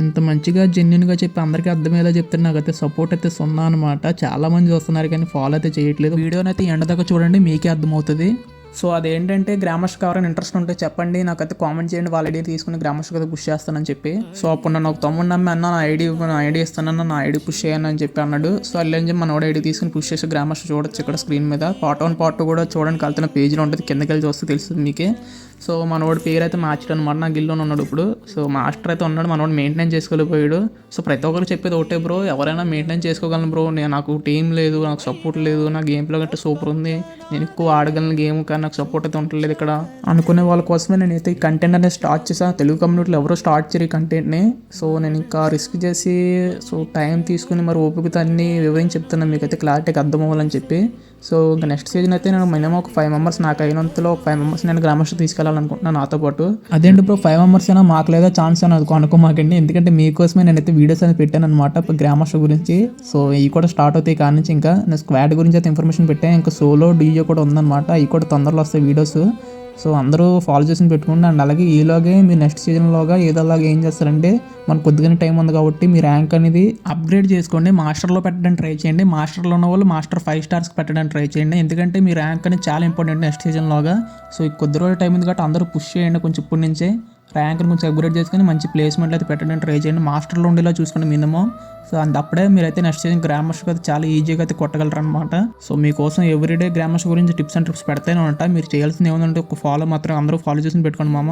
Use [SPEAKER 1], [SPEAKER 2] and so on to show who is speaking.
[SPEAKER 1] ఇంత మంచిగా జెన్యున్‌గా చెప్పి అందరికీ అర్థమయ్యేలా చెప్తే నాకైతే సపోర్ట్ అయితే సున్నా అనమాట. చాలామంది చూస్తున్నారు కానీ ఫాలో అయితే చేయట్లేదు. వీడియోనైతే ఎండ్ దాకా చూడండి, మీకే అర్థమవుతది. సో అదేంటంటే గ్రామర్స్కి ఎవరైనా ఇంట్రెస్ట్ ఉంటే చెప్పండి, నాకైతే కామెంట్ చేయండి, వాళ్ళ ఐడి తీసుకుని గ్రామర్స్కి అయితే పుష్ చేస్తానని చెప్పి. సో అప్పుడు నన్ను ఒక తమ్ముడు నమ్మి అన్న నా ఐడి ఇస్తానన్న, నా ఐడి పుష్ చేయను అని చెప్పి అన్నాడు. సో అల్లేం చెప్పి మనోడు ఐడి తీసుకుని పుష్ చేసి గ్రామర్స్ చూడొచ్చు ఇక్కడ స్క్రీన్ మీద. పార్ట్ 1 పార్ట్ 2 కూడా చూడండి, కలిసిన పేజ్లో ఉంటుంది, కిందకి వెళ్ళి చూస్తే తెలుస్తుంది మీకే. సో మనోడి పేరు అయితే మార్చాడు అనమాట, నా గిల్లోనే ఉన్నాడు ఇప్పుడు. సో మాస్టర్ అయితే ఉన్నాడు, మనోడు మెయింటైన్ చేసుకోలేకపోయాడు. సో ప్రతి ఒక్కరు చెప్పేది ఒకటే బ్రో, ఎవరైనా మెయింటైన్ చేసుకోగలను బ్రో, నాకు టీం లేదు, నాకు సపోర్ట్ లేదు, నా గేమ్ ప్లే గట్రా సూపర్ ఉంది, నేను ఎక్కువ ఆడగలను గేమ్, కానీ నాకు సపోర్ట్ అయితే ఉండలేదు ఇక్కడ అనుకునే వాళ్ళ కోసమే నేనైతే ఈ కంటెంట్ అనేది స్టార్ట్ చేశాను. తెలుగు కమ్యూనిటీలో ఎవరో స్టార్ట్ చేయరు ఈ కంటెంట్ని. సో నేను ఇంకా రిస్క్ చేసి టైం తీసుకుని మరి ఓపికతో అన్ని వివరించి చెప్తున్నాను, మీకైతే క్లారిటీగా అర్థం అవ్వాలని చెప్పి. సో ఇంకా నెక్స్ట్ సీజన్ అయితే నేను మినిమం ఒక 5 మెంబర్స్, నాకు అయినంతలో ఒక 5 మెంబర్స్ నేను గ్రామర్స్ తీసుకెళ్ళాలనుకుంటున్నాను నాతో పాటు. అదేంటి బ్రో 5 మెంబర్స్ అయినా మాకు లేదా ఛాన్స్ అని అది అనుకోమాకండి, ఎందుకంటే మీకోసమే నేనైతే వీడియోస్ అనేది పెట్టాను అనమాట గ్రామర్స్ గురించి. సో ఇవి కూడా స్టార్ట్ అవుతాయి కానీ నుంచి, ఇంకా నేను స్క్వాడ్ గురించి అయితే ఇన్ఫర్మేషన్ పెట్టాను, ఇంకా సోలో డీజే కూడా ఉందన్నమాట, అవి కూడా తొందరలో వస్తాయి వీడియోస్. సో అందరూ ఫాలో చేసి పెట్టుకోండి. అండ్ అలాగే ఈలోగే మీరు నెక్స్ట్ సీజన్లోగా ఏదోలాగా ఏం చేస్తారంటే, మనకు కొద్దిగానే టైం ఉంది కాబట్టి మీ ర్యాంక్ అనేది అప్గ్రేడ్ చేసుకోండి, మాస్టర్లో పెట్టడానికి ట్రై చేయండి. మాస్టర్లో ఉన్న వాళ్ళు మాస్టర్ 5 స్టార్స్కి పెట్టడానికి ట్రై చేయండి, ఎందుకంటే మీ ర్యాంక్ అనేది చాలా ఇంపార్టెంట్ నెక్స్ట్ సీజన్లోగా. సో ఈ కొద్ది రోజుల టైం ఉంది కాబట్టి అందరూ పుష్ చేయండి కొంచెం ఇప్పటి నుంచే, ర్యాంక్ని కొంచెం అప్గ్రేడ్ చేసుకొని మంచి ప్లేస్మెంట్లు అయితే పెట్టడానికి ట్రై చేయండి, మాస్టర్లో ఉండేలా చూసుకోండి మినిమం. సో అప్పుడే మీరైతే నెక్స్ట్ సీజన్ గ్రామర్స్ అయితే చాలా ఈజీగా అయితే కొట్టగలరు అనమాట. సో మీకోసం ఎవ్రీడే గ్రామర్స్ గురించి టిప్స్ అండ్ ట్రిప్స్ పెడతానే ఉంటా, మీరు చేయాల్సింది ఏముందంటే ఒక ఫాలో మాత్రం అందరూ ఫాలో చేసి పెట్టుకోండి మామ.